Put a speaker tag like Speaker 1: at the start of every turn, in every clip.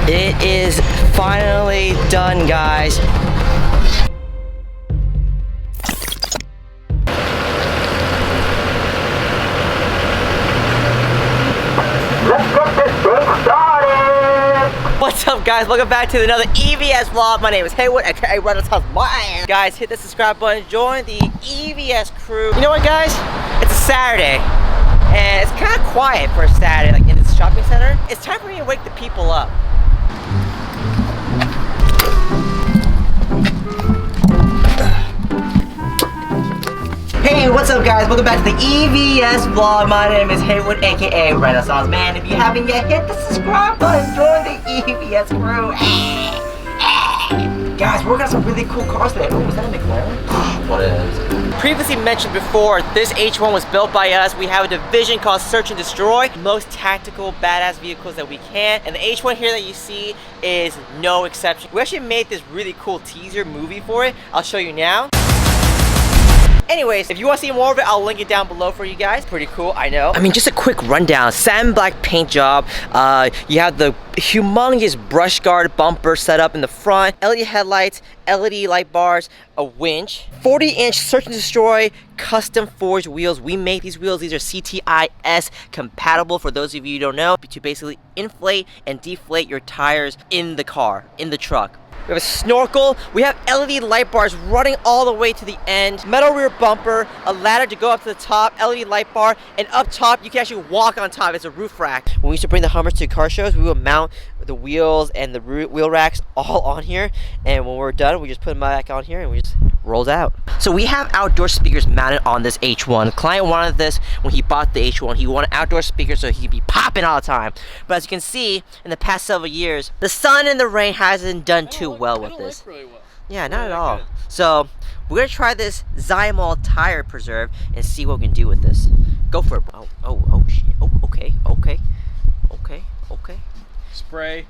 Speaker 1: It is finally done, guys.
Speaker 2: Let's get this thing started!
Speaker 1: What's up, guys? Welcome back to another EVS vlog. My name is Haywood, aka Renaissance Man. Guys, hit the subscribe button, join the EVS crew. You know what, guys? It's a Saturday, and it's kind of quiet for a Saturday, like in this shopping center. It's time for me to wake the people up. Hey, what's up, guys? Welcome back to the EVS vlog. My name is Haywood, aka Renaissance Man. If you haven't yet, hit the subscribe button, join the EVS crew. Guys, we're working on some really cool cars today. Oh, is that a McLaren? What is? Previously mentioned before, this H1 was built by us. We have a division called Search and Destroy, most tactical, badass vehicles that we can. And the H1 here that you see is no exception. We actually made this really cool teaser movie for it. I'll show you now. Anyways, if you want to see more of it, I'll link it down below for you guys. Pretty cool, I know. I mean, just a quick rundown. Satin black paint job. You have the humongous brush guard bumper set up in the front, LED headlights, LED light bars, a winch, 40-inch Search and Destroy custom forged wheels. We make these wheels. These are CTIS compatible, for those of you who don't know, to basically inflate and deflate your tires in the car, in the truck. We have a snorkel, we have LED light bars running all the way to the end, metal rear bumper, a ladder to go up to the top, LED light bar, and up top you can actually walk on top. It's a roof rack. When we used to bring the Hummers to car shows, we would mount the wheels and the wheel racks all on here, and when we're done we just put them back on here and we just rolls out. So we have outdoor speakers mounted on this H1. The client wanted this when he bought the H1. He wanted outdoor speakers so he'd be popping all the time. But as you can see, in the past several years, the sun and the rain hasn't done too well with this. Really well. Yeah, not at all. So we're gonna try this Zymol tire preserve and see what we can do with this. Go for it. Oh shit. Oh, okay.
Speaker 3: Spray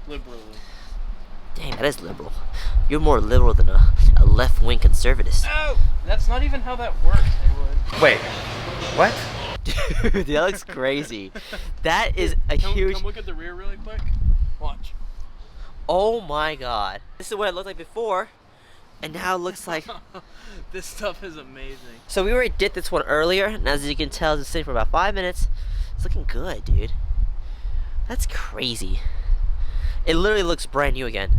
Speaker 3: liberally.
Speaker 1: Dang, that is liberal. You're more liberal than a left-wing conservative.
Speaker 3: Oh, that's not even how that works, Haywood.
Speaker 1: Wait, what? Dude, that looks crazy. That is a huge...
Speaker 3: Come look at the rear really quick. Watch.
Speaker 1: Oh my god. This is what it looked like before, and now it looks like...
Speaker 3: This stuff is amazing.
Speaker 1: So we already did this one earlier, and as you can tell, it's sitting for about 5 minutes. It's looking good, dude. That's crazy. It literally looks brand new again.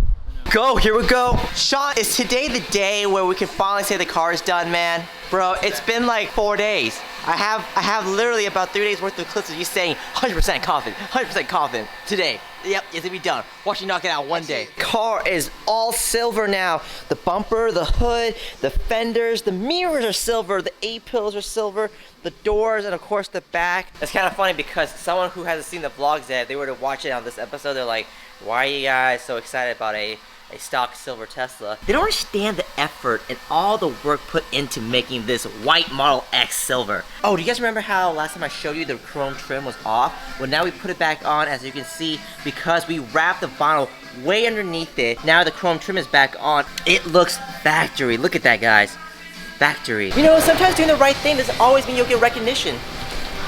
Speaker 1: Go, here we go. Sean, is today the day where we can finally say the car is done, man? Bro, it's been like 4 days. I have literally about 3 days worth of clips of you saying 100% confident, 100% confident today. Yep, it's gonna be done. Watch you knock it out one day. Car is all silver now. The bumper, the hood, the fenders, the mirrors are silver, the A-pills are silver, the doors, and of course the back. It's kind of funny because someone who hasn't seen the vlogs yet, if they were to watch it on this episode, they're like, why are you guys so excited about a stock silver Tesla? They don't understand the effort and all the work put into making this white Model X silver. Oh, do you guys remember how last time I showed you the chrome trim was off? Well, now we put it back on, as you can see, because we wrapped the vinyl way underneath it. Now the chrome trim is back on. It looks factory. Look at that, guys. Factory. You know, sometimes doing the right thing doesn't always mean you'll get recognition.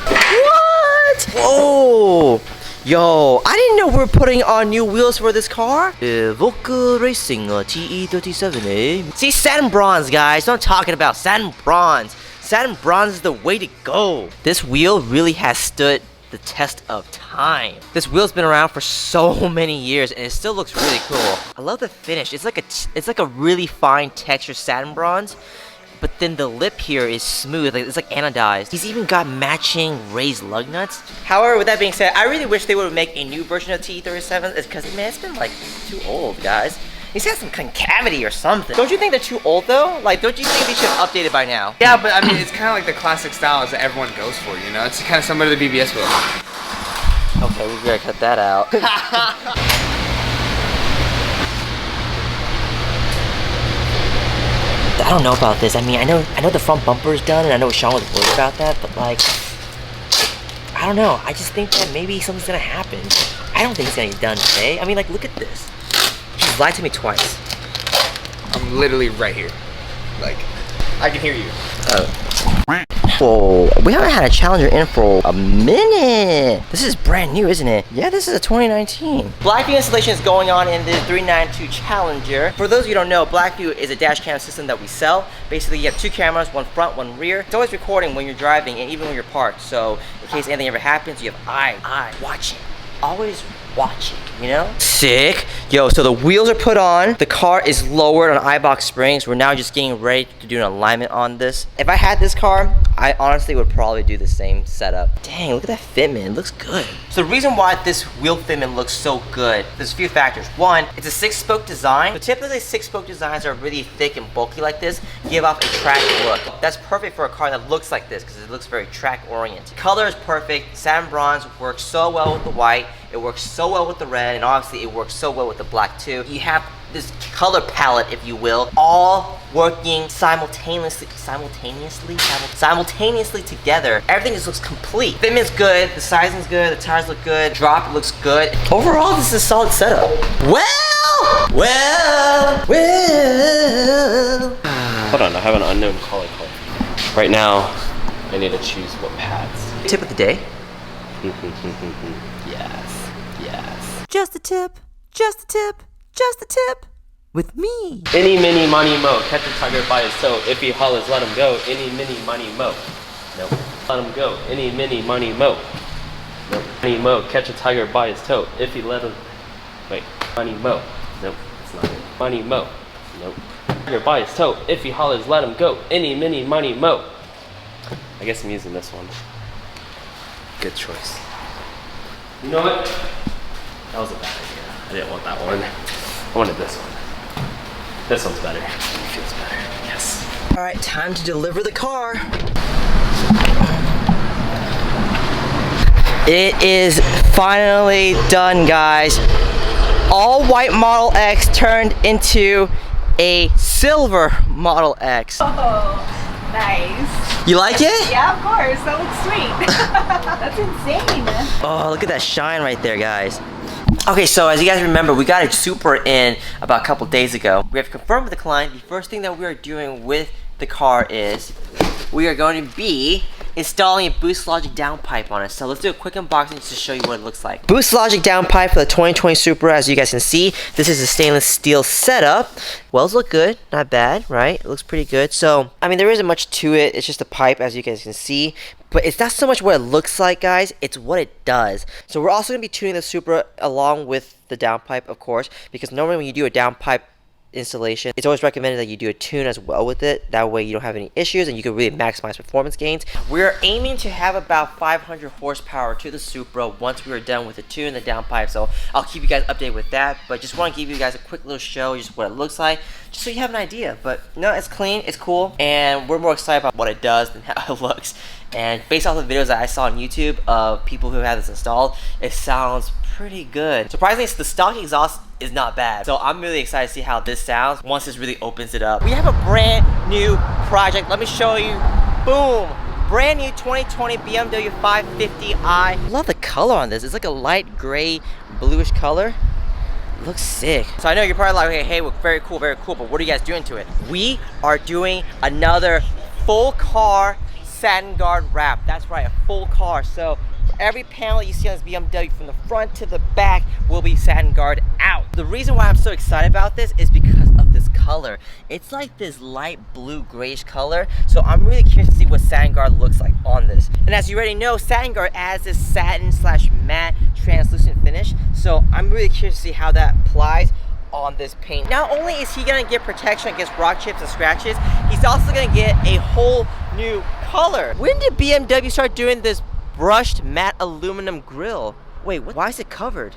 Speaker 1: What? Whoa! Yo, I didn't know we were putting on new wheels for this car. Evoque Racing TE37A. See, satin bronze, guys. What I'm talking about, satin bronze. Satin bronze is the way to go. This wheel really has stood the test of time. This wheel's been around for so many years and it still looks really cool. I love the finish. It's like a really fine texture satin bronze. But then the lip here is smooth, it's like anodized. He's even got matching raised lug nuts. However, with that being said, I really wish they would make a new version of TE37, because man, it's been like too old, guys. He's got some concavity or something. Don't you think they're too old though? Like, don't you think they should have updated by now?
Speaker 4: Yeah, but I mean, it's kind of like the classic styles that everyone goes for, you know? It's kind of similar to the BBS wheel.
Speaker 1: Okay, we gotta cut that out. I don't know about this. I mean, I know the front bumper is done, and I know Sean was worried about that, but like, I don't know. I just think that maybe something's gonna happen. I don't think it's gonna get done today. I mean, like, look at this. He's lied to me twice.
Speaker 4: I'm literally right here. Like, I can hear you.
Speaker 1: Oh. Whoa, we haven't had a Challenger in for a minute. This is brand new, isn't it? Yeah, this is a 2019. Blackview installation is going on in the 392 Challenger. For those of you who don't know, Blackview is a dash cam system that we sell. Basically, you have 2 cameras, one front, one rear. It's always recording when you're driving and even when you're parked. So in case anything ever happens, you have eye watching. Always watching, you know? Sick. Yo, so the wheels are put on. The car is lowered on iBox springs. We're now just getting ready to do an alignment on this. If I had this car, I honestly would probably do the same setup. Dang, look at that fitment. It looks good. So the reason why this wheel fitment looks so good, there's a few factors. One, it's a 6-spoke design. So typically 6-spoke designs are really thick and bulky like this, give off a track look. That's perfect for a car that looks like this because it looks very track oriented. Color is perfect. Satin bronze works so well with the white. It works so well with the red, and obviously it works so well with the black too. You have this color palette, if you will, all working simultaneously together. Everything just looks complete. Fitment's good, the sizing's good, the tires look good, drop looks good. Overall, this is a solid setup. Well.
Speaker 5: Hold on, I have an unknown caller call. Right now, I need to choose what pads.
Speaker 1: Tip of the day.
Speaker 5: Yes.
Speaker 1: Just a tip, just a tip, just a tip. With me.
Speaker 5: Any, mini, money, mo. Catch a tiger by his toe. If he hollers, let him go. Any, mini, money, mo. Nope. Let him go. Any, mini, money, mo. Nope. Money, mo. Catch a tiger by his toe. If he let him. Wait. Money, mo. Nope. It's not it. Money, mo. Nope. Tiger by his toe. If he hollers, let him go. Any, mini, money, mo. I guess I'm using this one. Good choice. You know what? That was a bad idea. I didn't want that one. I wanted this one. This one's better. It feels better. Yes.
Speaker 1: All right, time to deliver the car. It is finally done, guys. All white Model X turned into a silver Model X.
Speaker 6: Oh, nice.
Speaker 1: You like it?
Speaker 6: Yeah, of course. That looks sweet. That's insane.
Speaker 1: Oh, look at that shine right there, guys. Okay, so as you guys remember, we got a Supra in about a couple days ago. We have confirmed with the client. The first thing that we are doing with the car is we are going to be installing a Boost Logic downpipe on it. So let's do a quick unboxing just to show you what it looks like. Boost Logic downpipe for the 2020 Supra. As you guys can see, this is a stainless steel setup. Wells look good, not bad, right? It looks pretty good. So, I mean, there isn't much to it. It's just a pipe, as you guys can see. But it's not so much what it looks like, guys. It's what it does. So we're also going to be tuning the Supra along with the downpipe, of course, because normally when you do a downpipe installation, it's always recommended that you do a tune as well with it. That way you don't have any issues and you can really maximize performance gains. We're aiming to have about 500 horsepower to the Supra once we are done with the tune and the downpipe. So I'll keep you guys updated with that. But just want to give you guys a quick little show, just what it looks like, just so you have an idea. But no, it's clean, it's cool, and we're more excited about what it does than how it looks. And based off the videos that I saw on YouTube of people who have this installed, it sounds pretty good. Surprisingly, the stock exhaust is not bad. So I'm really excited to see how this sounds once this really opens it up. We have a brand new project. Let me show you. Boom. Brand new 2020 BMW 550i. Love the color on this. It's like a light gray, bluish color. It looks sick. So I know you're probably like, okay, hey, well, very cool, but what are you guys doing to it? We are doing another full car Satin Guard wrap. That's right, a full car. So for every panel you see on this BMW from the front to the back will be Satin Guard out. The reason why I'm so excited about this is because of this color. It's like this light blue grayish color. So I'm really curious to see what Satin Guard looks like on this. And as you already know, Satin Guard adds this satin / matte translucent finish. So I'm really curious to see how that applies on this paint. Not only is he gonna get protection against rock chips and scratches, he's also gonna get a whole new color. When did BMW start doing this brushed matte aluminum grille? Wait, what? Why is it covered?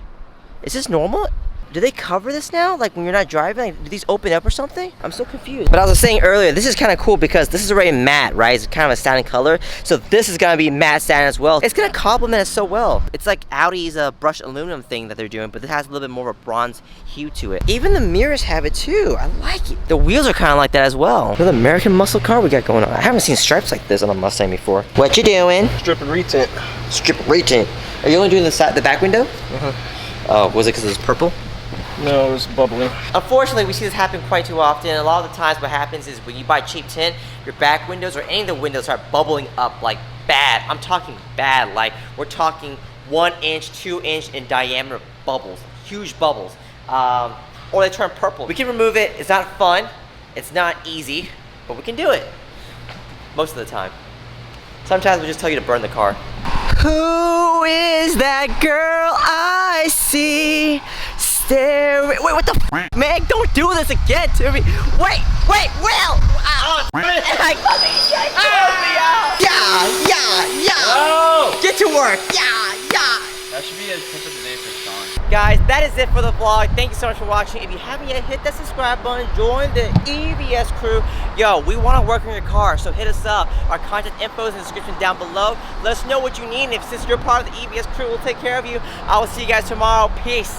Speaker 1: Is this normal? Do they cover this now? Like when you're not driving, like, do these open up or something? I'm so confused. But I was saying earlier, this is kind of cool because this is already matte, right? It's kind of a satin color. So this is gonna be matte satin as well. It's gonna complement it so well. It's like Audi's brushed aluminum thing that they're doing, but this has a little bit more of a bronze hue to it. Even the mirrors have it too. I like it. The wheels are kind of like that as well. What American muscle car we got going on? I haven't seen stripes like this on a Mustang before. What you doing?
Speaker 5: Strip and retint.
Speaker 1: Strip and retint. Are you only doing the back window? Oh, was it because it's purple?
Speaker 3: No, it was bubbling.
Speaker 1: Unfortunately, we see this happen quite too often. A lot of the times what happens is when you buy cheap tint, your back windows or any of the windows start bubbling up like bad. I'm talking bad, like we're talking 1 inch, 2 inch in diameter bubbles, huge bubbles. Or they turn purple. We can remove it. It's not fun. It's not easy, but we can do it most of the time. Sometimes we just tell you to burn the car. Who is that girl I see? Wait, what the f, man? Don't do this again to me. Wait, Will! Oh, yeah. Get to work. Yeah.
Speaker 4: That should be a tip of the day for Sean.
Speaker 1: Guys, that is it for the vlog. Thank you so much for watching. If you haven't yet, hit that subscribe button. Join the EVS crew. Yo, we want to work on your car, so hit us up. Our contact info is in the description down below. Let us know what you need, and if since you're part of the EVS crew, we'll take care of you. I will see you guys tomorrow. Peace.